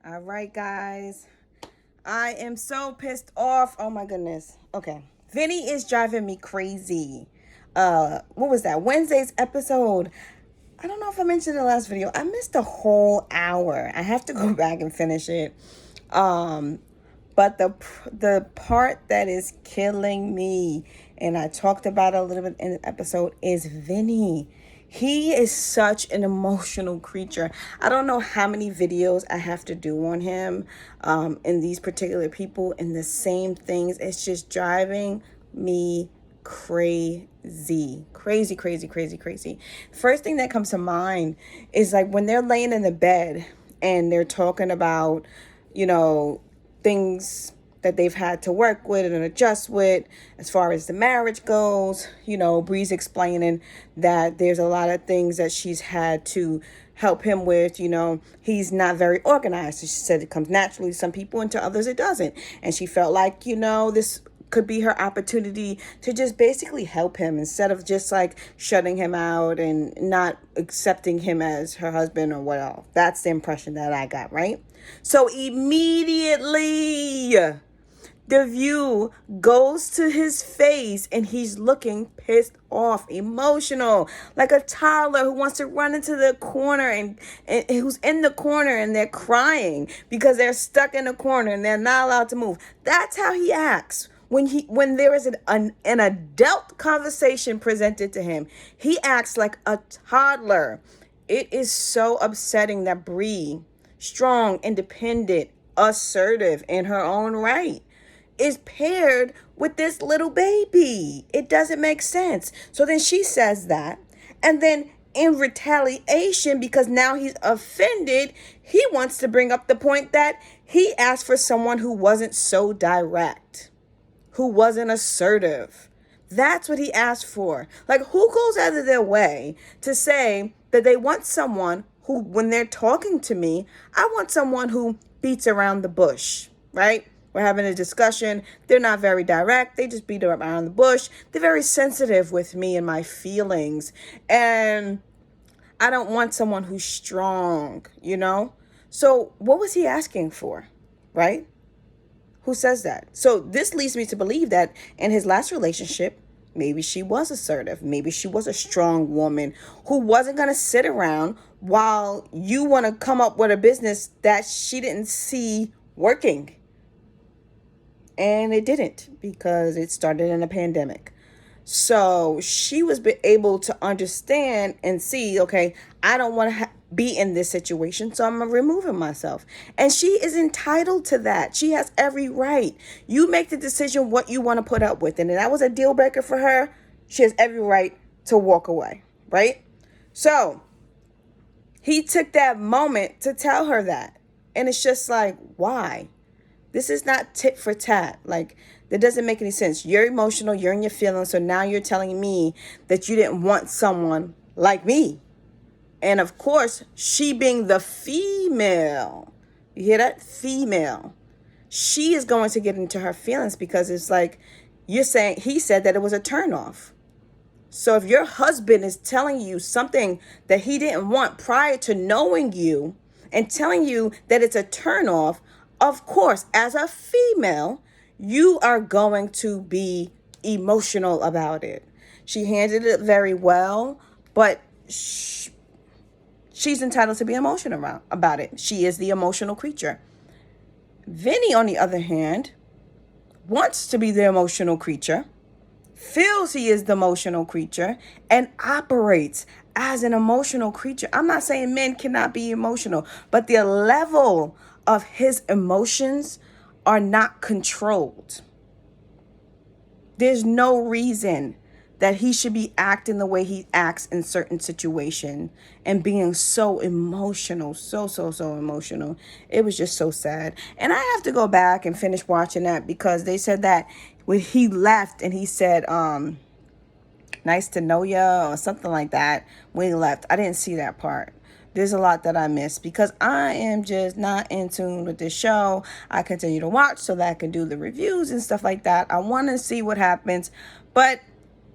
All right, guys. I am so pissed off. Oh my goodness. Okay. Vinny is driving me crazy. What was that? Wednesday's episode. I don't know if I mentioned in the last video. I missed a whole hour. I have to go back and finish it. Um, but the part that is killing me, and I talked about it a little bit in the episode, is Vinny. He is such an emotional creature. I don't know how many videos I have to do on him, and these particular people, and the same things. It's just driving me crazy. Crazy, crazy, crazy, crazy. First thing that comes to mind is like when they're laying in the bed and they're talking about, you know, things that they've had to work with and adjust with as far as the marriage goes. You know, Bree's explaining that there's a lot of things that she's had to help him with. You know, he's not very organized. She said it comes naturally to some people and to others it doesn't. And she felt like, you know, this could be her opportunity to just basically help him instead of just like shutting him out and not accepting him as her husband or what else. That's the impression that I got, right? So immediately the view goes to his face and he's looking pissed off, emotional, like a toddler who wants to run into the corner and who's in the corner and they're crying because they're stuck in the corner and they're not allowed to move. That's how he acts. When there is an adult conversation presented to him, he acts like a toddler. It is so upsetting that Bree, strong, independent, assertive in her own right, is paired with this little baby. It doesn't make sense. So then she says that. And then in retaliation, because now he's offended, he wants to bring up the point that he asked for someone who wasn't so direct, who wasn't assertive. That's what he asked for. Like, who goes out of their way to say that they want someone who, when they're talking to me, I want someone who beats around the bush, right? We're having a discussion. They're not very direct. They just beat around the bush. They're very sensitive with me and my feelings. And I don't want someone who's strong, you know? So what was he asking for, right? Who says that? So this leads me to believe that in his last relationship, maybe she was assertive. Maybe she was a strong woman who wasn't going to sit around while you want to come up with a business that she didn't see working. And it didn't, because it started in a pandemic. So she was able to understand and see, okay, I don't want to be in this situation, so I'm removing myself. And she is entitled to that. She has every right. You make the decision what you want to put up with. And if that was a deal breaker for her, she has every right to walk away, right? So he took that moment to tell her that. And it's just like, why? This is not tit for tat. Like, that doesn't make any sense. You're emotional. You're in your feelings. So now you're telling me that you didn't want someone like me. And of course, she being the female, you hear that? Female. She is going to get into her feelings because it's like you're saying, he said that it was a turnoff. So if your husband is telling you something that he didn't want prior to knowing you and telling you that it's a turnoff, of course, as a female, you are going to be emotional about it. She handled it very well, but she's entitled to be emotional about it. She is the emotional creature. Vinny, on the other hand, wants to be the emotional creature, feels he is the emotional creature, and operates as an emotional creature. I'm not saying men cannot be emotional, but the level of his emotions are not controlled. There's no reason that he should be acting the way he acts in certain situations and being so emotional, so emotional. It was just so sad. And I have to go back and finish watching that because they said that when he left and he said, nice to know ya or something like that when he left. I didn't see that part. There's a lot that I missed because I am just not in tune with this show. I continue to watch so that I can do the reviews and stuff like that. I want to see what happens. But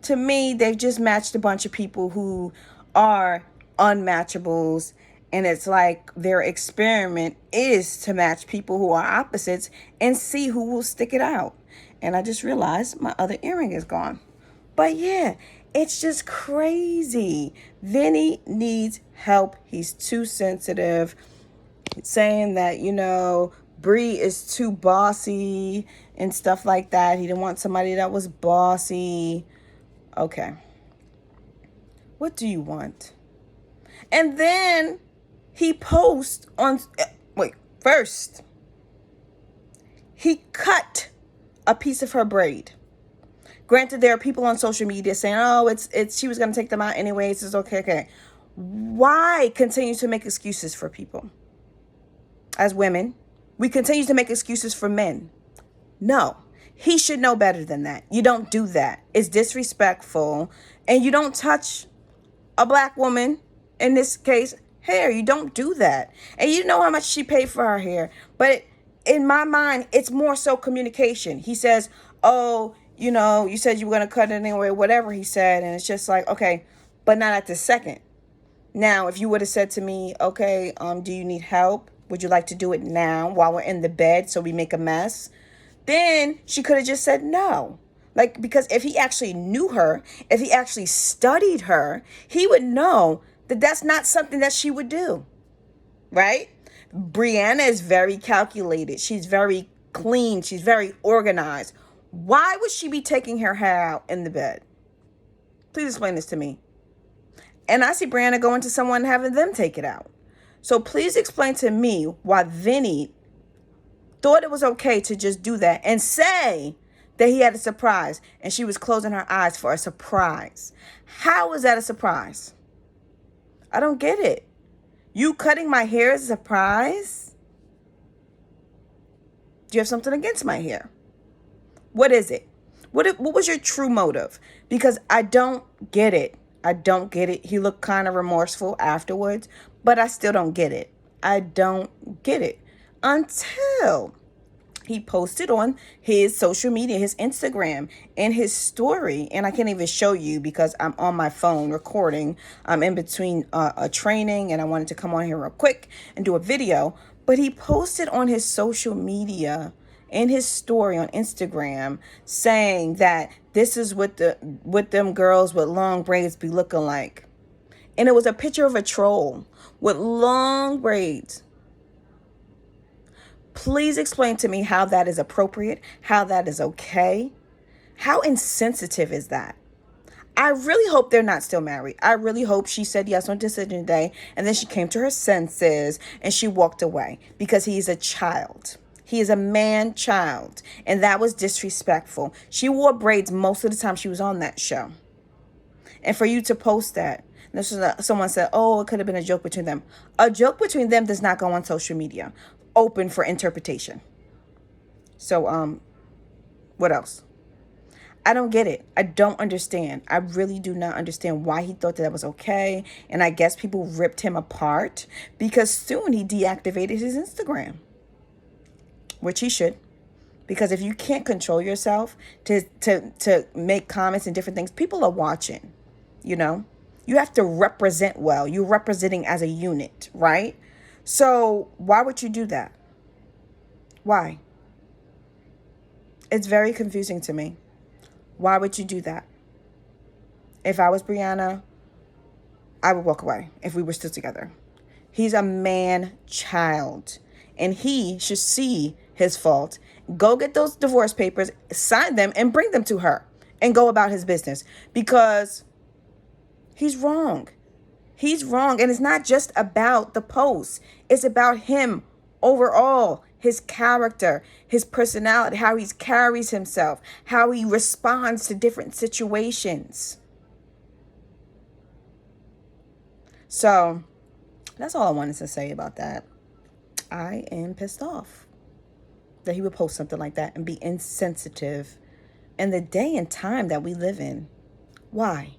to me, they've just matched a bunch of people who are unmatchables And it's like their experiment is to match people who are opposites and see who will stick it out. And I just realized my other earring is gone. But yeah, it's just crazy. Vinny needs help. He's too sensitive. Saying that, Bree is too bossy and stuff like that. He didn't want somebody that was bossy. Okay. What do you want? And then he posts on, first, he cut a piece of her braid. Granted, there are people on social media saying, oh, it's she was going to take them out anyways. It's okay. Why continue to make excuses for people? As women, we continue to make excuses for men. No, he should know better than that. You don't do that. It's disrespectful. And you don't touch a black woman, in this case, hair. You don't do that. And you know how much she paid for her hair. But in my mind, it's more so communication. He says, oh, you said you were going to cut it anyway, whatever he said. And it's just like, okay, but not at this second. Now, if you would have said to me, okay, do you need help? Would you like to do it now while we're in the bed so we make a mess? Then she could have just said no. Because if he actually knew her, if he actually studied her, he would know that that's not something that she would do, right? Brianna is very calculated. She's very clean. She's very organized. Why would she be taking her hair out in the bed? Please explain this to me. And I see Brianna going to someone and having them take it out. So please explain to me why Vinny thought it was okay to just do that and say that he had a surprise and she was closing her eyes for a surprise. How is that a surprise? I don't get it. You cutting my hair is a surprise? Do you have something against my hair? What is it? What was your true motive? Because I don't get it. I don't get it. He looked kind of remorseful afterwards, but I still don't get it. I don't get it until he posted on his social media, his Instagram, and his story. And I can't even show you because I'm on my phone recording. I'm in between a training and I wanted to come on here real quick and do a video. But he posted on his social media and his story on Instagram saying that this is what them girls with long braids be looking like. And it was a picture of a troll with long braids. Please explain to me how that is appropriate, how that is okay. How insensitive is that? I really hope they're not still married. I really hope she said yes on decision day and then she came to her senses and she walked away because he's a child. He is a man child. And that was disrespectful. She wore braids most of the time she was on that show. And for you to post that, someone said, oh, it could have been a joke between them. A joke between them does not go on social media. Open for interpretation. So, what else? I don't get it. I don't understand. I really do not understand why he thought that was okay. And I guess people ripped him apart because soon he deactivated his Instagram, which he should. Because if you can't control yourself to make comments and different things, people are watching, You have to represent well. You're representing as a unit, right? So why would you do that? Why? It's very confusing to me. Why would you do that? If I was Brianna, I would walk away if we were still together. He's a man child. And he should see his fault. Go get those divorce papers, sign them, and bring them to her. And go about his business. Because he's wrong. He's wrong. And it's not just about the post. It's about him overall. His character, his personality, how he carries himself, how he responds to different situations. So that's all I wanted to say about that. I am pissed off that he would post something like that and be insensitive in the day and time that we live in. Why?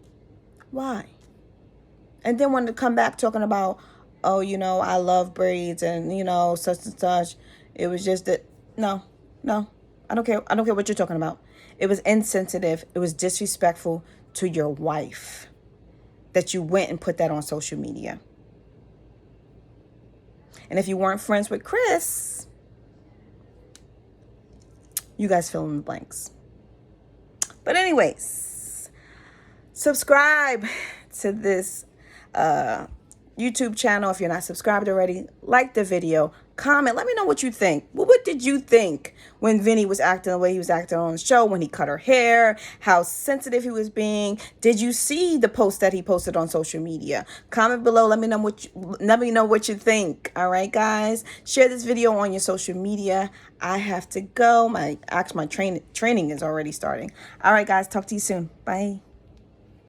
And then want to come back talking about, oh, I love braids and, such and such. It was just that, no, I don't care. I don't care what you're talking about. It was insensitive. It was disrespectful to your wife that you went and put that on social media. And if you weren't friends with Chris, you guys fill in the blanks. But anyways, subscribe to this YouTube channel if you're not subscribed already. Like the video, comment, let me know what you think. Well, what did you think when Vinny was acting the way he was acting on the show, when he cut her hair, how sensitive he was being? Did you see the post that he posted on social media? Comment below, let me know what you think. All right, guys, share this video on your social media. I have to go. My training is already starting. All right, guys, talk to you soon. Bye.